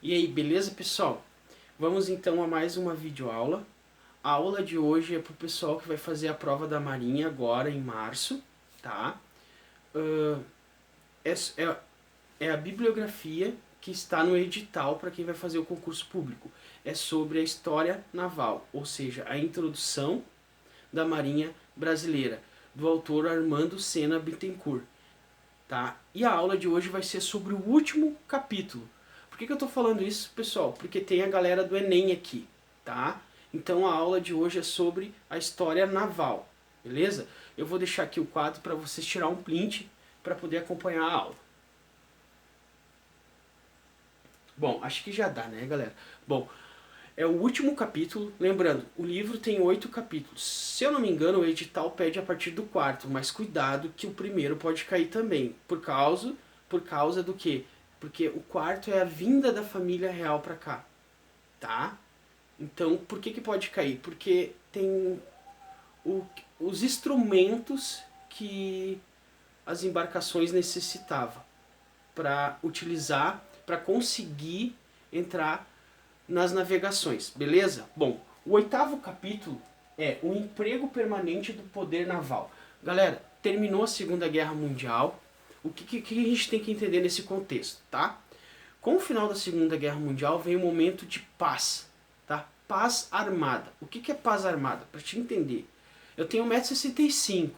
E aí, beleza, pessoal? Vamos então a mais uma videoaula. A aula de hoje é para o pessoal que vai fazer a prova da Marinha agora em março, tá? Uh, é, é, é a bibliografia que está no edital para quem vai fazer o concurso público. É sobre a história naval, ou seja, a introdução da Marinha Brasileira, do autor Armando Sena Bittencourt. Tá? E a aula de hoje vai ser sobre o último capítulo. Por que eu estou falando isso, pessoal? Porque tem a galera do Enem aqui, tá? Então a aula de hoje é sobre a história naval, beleza? Eu vou deixar aqui o quadro para vocês tirar um print para poder acompanhar a aula. Bom, acho que já dá, né, galera? Bom, é o último capítulo. Lembrando, o livro tem 8 capítulos. Se eu não me engano, o edital pede a partir do quarto, mas cuidado que o primeiro pode cair também. Por causa do quê? Porque o quarto é a vinda da família real pra cá, tá? Então, por que pode cair? Porque tem os instrumentos que as embarcações necessitavam para utilizar, para conseguir entrar nas navegações, beleza? Bom, o 8º capítulo é o emprego permanente do poder naval. Galera, terminou a Segunda Guerra Mundial. O que a gente tem que entender nesse contexto, tá? Com o final da Segunda Guerra Mundial vem um momento de paz, tá? Paz armada. O que é paz armada? Para te entender, eu tenho 1,65 m,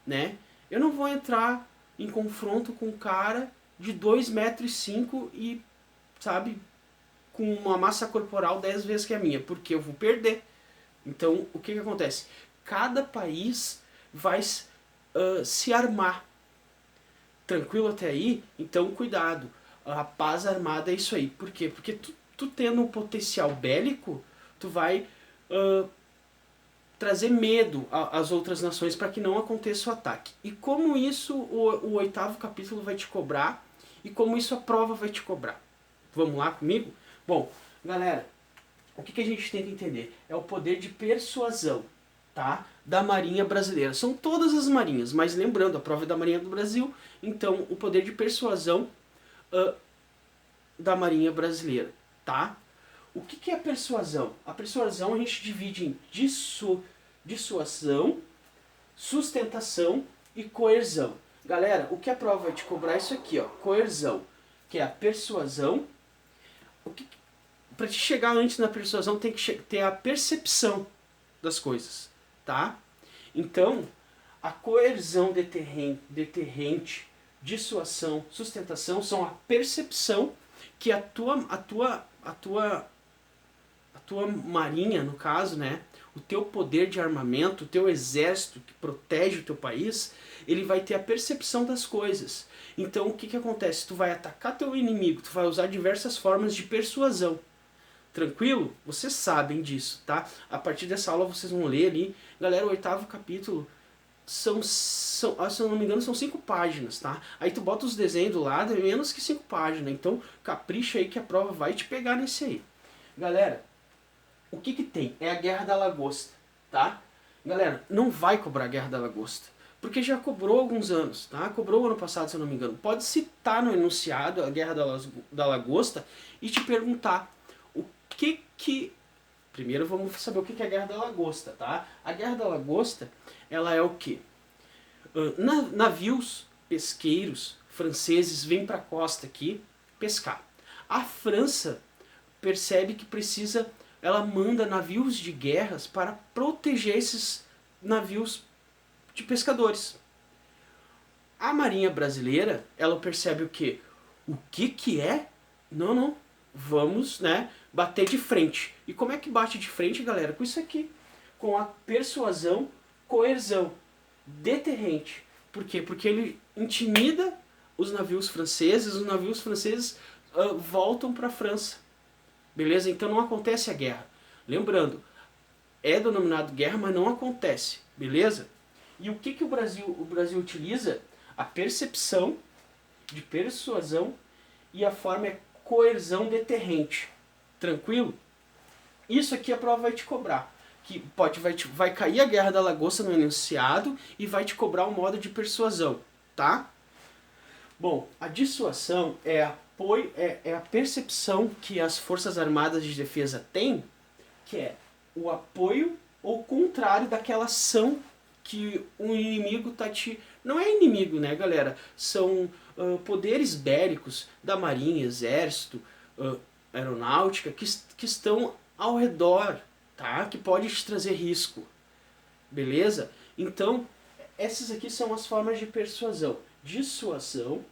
né? Eu não vou entrar em confronto com um cara de 2,5 m e, sabe, com uma massa corporal 10 vezes que a minha, porque eu vou perder. Então, o que acontece? Cada país vai se armar. Tranquilo até aí? Então, cuidado. A paz armada é isso aí. Por quê? Porque tu tendo um potencial bélico, tu vai trazer medo às outras nações para que não aconteça o ataque. E como isso o 8º capítulo vai te cobrar e como isso a prova vai te cobrar. Vamos lá comigo? Bom, galera, o que a gente tem que entender? É o poder de persuasão, tá? Da Marinha Brasileira. São todas as marinhas, mas lembrando, a prova é da Marinha do Brasil, então o poder de persuasão da Marinha Brasileira, tá? O que é a persuasão? A persuasão a gente divide em dissuasão, sustentação e coerção. Galera, o que a prova vai te cobrar é isso aqui, ó, coerção, que é a persuasão. Para te chegar antes na persuasão tem que ter a percepção das coisas, tá? Então, a coerção deterrente, dissuasão, sustentação são a percepção que a tua marinha, no caso, né, o teu poder de armamento, o teu exército que protege o teu país, ele vai ter a percepção das coisas. Então, o que acontece? Tu vai atacar teu inimigo, tu vai usar diversas formas de persuasão. Tranquilo? Vocês sabem disso, tá? A partir dessa aula vocês vão ler ali. Galera, o 8º capítulo se eu não me engano, são 5 páginas, tá? Aí tu bota os desenhos do lado, é menos que 5 páginas. Então, capricha aí que a prova vai te pegar nesse aí. Galera, o que tem? É a Guerra da Lagosta, tá? Galera, não vai cobrar a Guerra da Lagosta. Porque já cobrou há alguns anos, tá? Cobrou ano passado, se eu não me engano. Pode citar no enunciado a Guerra da Lagosta e te perguntar o que... Primeiro vamos saber o que é a Guerra da Lagosta, tá? A Guerra da Lagosta, ela é o quê? Navios pesqueiros franceses vêm para a costa aqui pescar. A França percebe que precisa, ela manda navios de guerras para proteger esses navios de pescadores. A Marinha Brasileira, ela percebe o quê? O que é? Não. Vamos, né, bater de frente. E como é que bate de frente, galera? Com isso aqui. Com a persuasão, coerção, deterrente. Por quê? Porque ele intimida os navios franceses voltam para a França. Beleza? Então não acontece a guerra. Lembrando, é denominado guerra, mas não acontece. Beleza? E o que o Brasil utiliza? A percepção de persuasão e a forma é coerção deterrente. Tranquilo? Isso aqui a prova vai te cobrar. Que vai cair a Guerra da Lagosta no enunciado e vai te cobrar o modo de persuasão, tá? Bom, a dissuasão é apoio, é a percepção que as Forças Armadas de Defesa têm, que é o apoio ou contrário daquela ação que o inimigo tá te... Não é inimigo, né, galera? São poderes bélicos da Marinha, Exército, Aeronáutica, que estão ao redor, tá? Que pode te trazer risco, beleza? Então, essas aqui são as formas de persuasão. Dissuasão,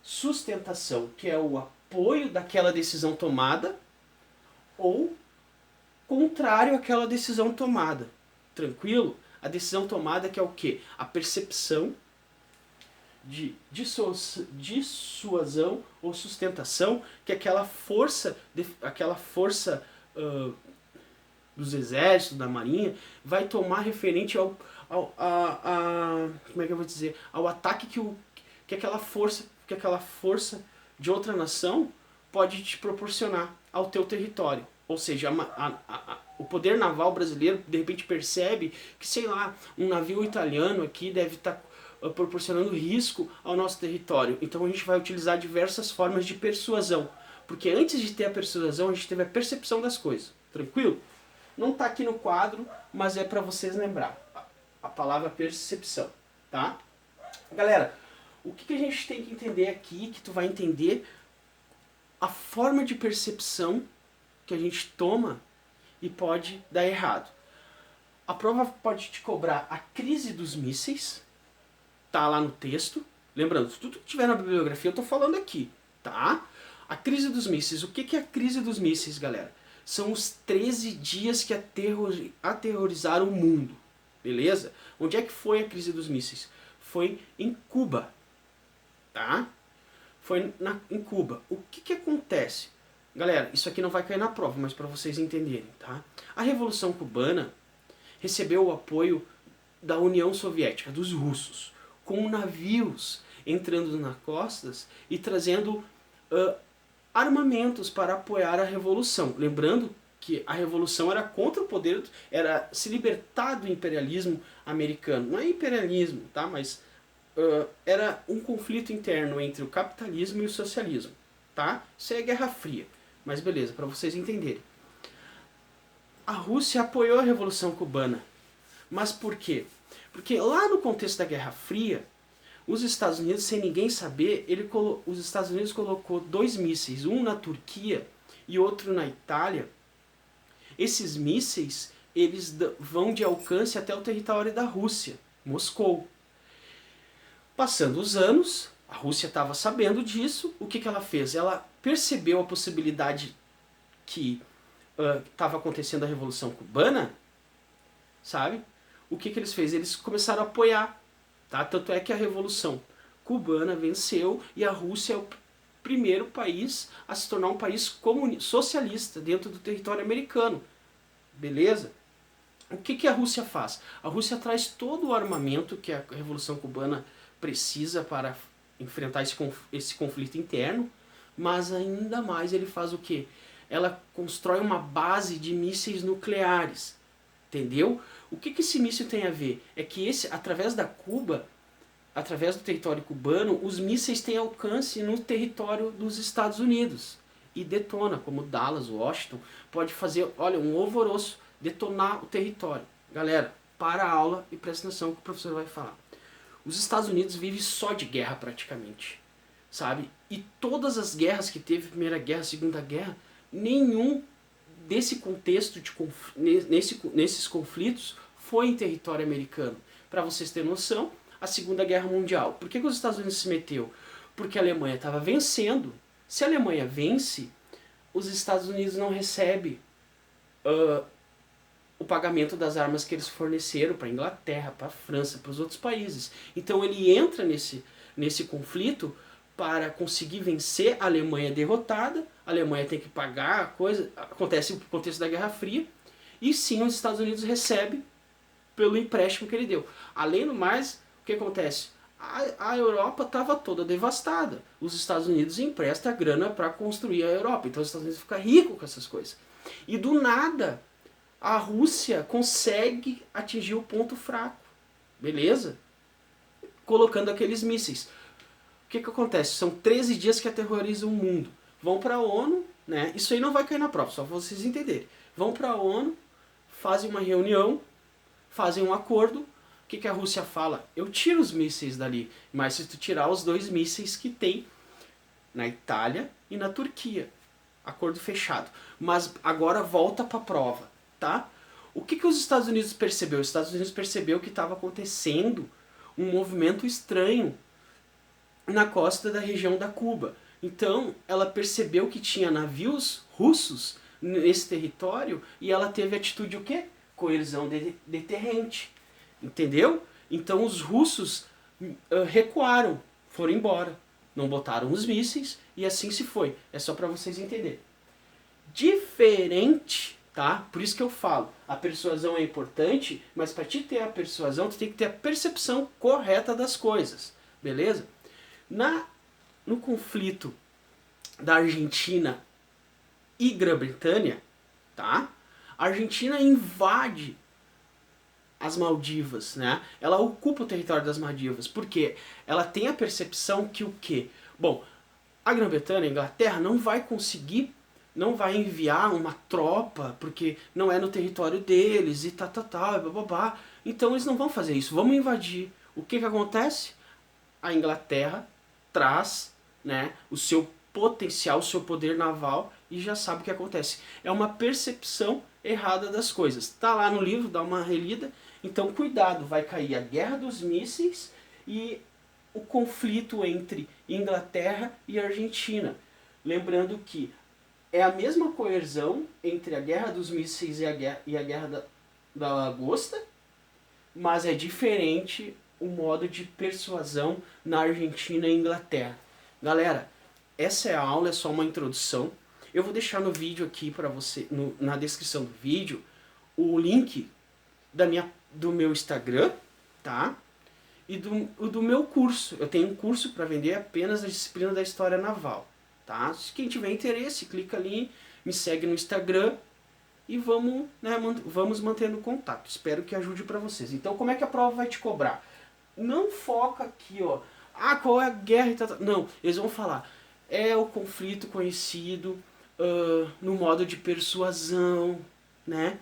sustentação, que é o apoio daquela decisão tomada, ou contrário àquela decisão tomada. Tranquilo? A decisão tomada que é o quê? A percepção de dissuasão ou sustentação que aquela força dos exércitos, da marinha, vai tomar referente como é que eu vou dizer, ao ataque que aquela força de outra nação pode te proporcionar ao teu território. Ou seja, o poder naval brasileiro de repente percebe que, sei lá, um navio italiano aqui deve estar proporcionando risco ao nosso território. Então a gente vai utilizar diversas formas de persuasão. Porque antes de ter a persuasão, a gente teve a percepção das coisas. Tranquilo? Não está aqui no quadro, mas é para vocês lembrar. A palavra percepção, tá? Galera, o que a gente tem que entender aqui, que tu vai entender a forma de percepção que a gente toma e pode dar errado. A prova pode te cobrar a crise dos mísseis, tá lá no texto. Lembrando, tudo que tiver na bibliografia eu tô falando aqui, tá? A crise dos mísseis. O que é a crise dos mísseis, galera? São os 13 dias que aterrorizaram o mundo, beleza? Onde é que foi a crise dos mísseis? Foi em Cuba, tá? Foi em Cuba. O que acontece? Galera, isso aqui não vai cair na prova, mas para vocês entenderem, tá? A Revolução Cubana recebeu o apoio da União Soviética, dos russos, com navios entrando nas costas e trazendo armamentos para apoiar a Revolução. Lembrando que a Revolução era contra o poder, era se libertar do imperialismo americano. Não é imperialismo, tá? Mas era um conflito interno entre o capitalismo e o socialismo, tá? Isso é Guerra Fria. Mas beleza, para vocês entenderem. A Rússia apoiou a Revolução Cubana. Mas por quê? Porque lá no contexto da Guerra Fria, os Estados Unidos, sem ninguém saber, os Estados Unidos colocou 2 mísseis, um na Turquia e outro na Itália. Esses mísseis, eles vão de alcance até o território da Rússia, Moscou. Passando os anos, a Rússia estava sabendo disso, o que ela fez? Ela percebeu a possibilidade que estava acontecendo a Revolução Cubana, sabe? O que eles fez? Eles começaram a apoiar, tá? Tanto é que a Revolução Cubana venceu e a Rússia é o primeiro país a se tornar um país socialista dentro do território americano. Beleza? O que a Rússia faz? A Rússia traz todo o armamento que a Revolução Cubana precisa para enfrentar esse conflito interno, mas ainda mais ele faz o quê? Ela constrói uma base de mísseis nucleares. Entendeu? O que esse míssil tem a ver? É que através da Cuba, através do território cubano, os mísseis têm alcance no território dos Estados Unidos. E detona, como Dallas, Washington, pode fazer, olha, um alvoroço, detonar o território. Galera, para a aula e presta atenção que o professor vai falar. Os Estados Unidos vivem só de guerra praticamente, sabe? E todas as guerras que teve, Primeira Guerra, Segunda Guerra, nenhum desse contexto, nesses conflitos, foi em território americano. Para vocês terem noção, a Segunda Guerra Mundial. Por que os Estados Unidos se meteu? Porque a Alemanha estava vencendo. Se a Alemanha vence, os Estados Unidos não recebem o pagamento das armas que eles forneceram para a Inglaterra, para a França, para os outros países. Então ele entra nesse conflito para conseguir vencer a Alemanha derrotada. A Alemanha tem que pagar a coisa, acontece no contexto da Guerra Fria, e sim os Estados Unidos recebem pelo empréstimo que ele deu. Além do mais, o que acontece? A Europa estava toda devastada. Os Estados Unidos emprestam a grana para construir a Europa. Então os Estados Unidos ficam ricos com essas coisas. E do nada, a Rússia consegue atingir o ponto fraco. Beleza? Colocando aqueles mísseis. O que acontece? São 13 dias que aterrorizam o mundo. Vão para a ONU, né? Isso aí não vai cair na prova, só pra vocês entenderem. Vão para a ONU, fazem uma reunião, fazem um acordo. O que a Rússia fala? Eu tiro os mísseis dali, mas se tu tirar os 2 mísseis que tem na Itália e na Turquia. Acordo fechado. Mas agora volta para a prova, tá? O que os Estados Unidos percebeu? Os Estados Unidos percebeu que estava acontecendo um movimento estranho na costa da região da Cuba. Então, ela percebeu que tinha navios russos nesse território e ela teve atitude o quê? Coerção deterrente. Entendeu? Então, os russos recuaram, foram embora. Não botaram os mísseis e assim se foi. É só para vocês entenderem. Diferente, tá? Por isso que eu falo, a persuasão é importante, mas para te ter a persuasão, tu tem que ter a percepção correta das coisas. Beleza? No conflito da Argentina e Grã-Bretanha, tá? A Argentina invade as Maldivas, né? Ela ocupa o território das Maldivas, porque ela tem a percepção que o quê? Bom, a Grã-Bretanha, a Inglaterra, não vai conseguir, não vai enviar uma tropa, porque não é no território deles, e bababá. Então eles não vão fazer isso, vamos invadir. O que acontece? A Inglaterra traz, né, o seu potencial, o seu poder naval e já sabe o que acontece. É uma percepção errada das coisas. Tá lá no livro, dá uma relida. Então cuidado, vai cair a guerra dos mísseis e o conflito entre Inglaterra e Argentina. Lembrando que é a mesma coerção entre a guerra dos mísseis e a guerra da lagosta, mas é diferente o modo de persuasão na Argentina e Inglaterra. Galera, essa é a aula, é só uma introdução. Eu vou deixar no vídeo aqui para você, na descrição do vídeo, o link do meu Instagram, tá? E do meu curso. Eu tenho um curso para vender apenas a disciplina da História Naval, tá? Se quem tiver interesse, clica ali, me segue no Instagram e vamos, né, vamos mantendo contato. Espero que ajude para vocês. Então, como é que a prova vai te cobrar? Não foca aqui, ó. Ah, qual é a guerra e tal. Não, eles vão falar. É o conflito conhecido no modo de persuasão, né?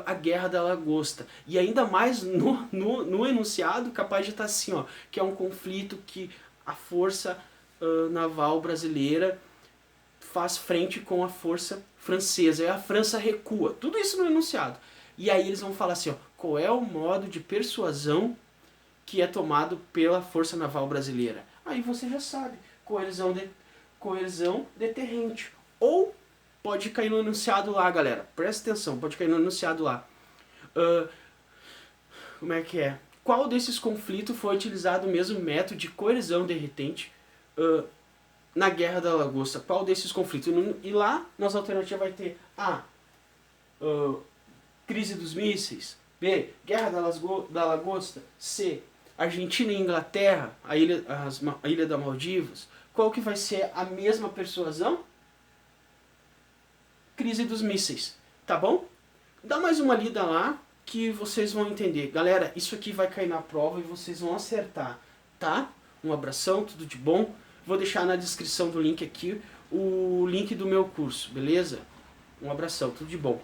A guerra da lagosta. E ainda mais no enunciado, capaz de estar assim, ó. Que é um conflito que a força naval brasileira faz frente com a força francesa. E a França recua. Tudo isso no enunciado. E aí eles vão falar assim, ó. Qual é o modo de persuasão que é tomado pela Força Naval Brasileira? Aí você já sabe, coerção deterrente. Ou pode cair no enunciado lá, galera. Presta atenção, pode cair no enunciado lá. Como é que é? Qual desses conflitos foi utilizado o mesmo método de coerção deterrente na Guerra da Lagosta? Qual desses conflitos? E lá, nas alternativas vai ter A. Crise dos mísseis. B. Guerra da Lagosta. C. Argentina e Inglaterra, a ilha da Maldivas. Qual que vai ser a mesma persuasão? Crise dos mísseis, tá bom? Dá mais uma lida lá que vocês vão entender. Galera, isso aqui vai cair na prova e vocês vão acertar, tá? Um abração, tudo de bom. Vou deixar na descrição do link aqui o link do meu curso, beleza? Um abração, tudo de bom.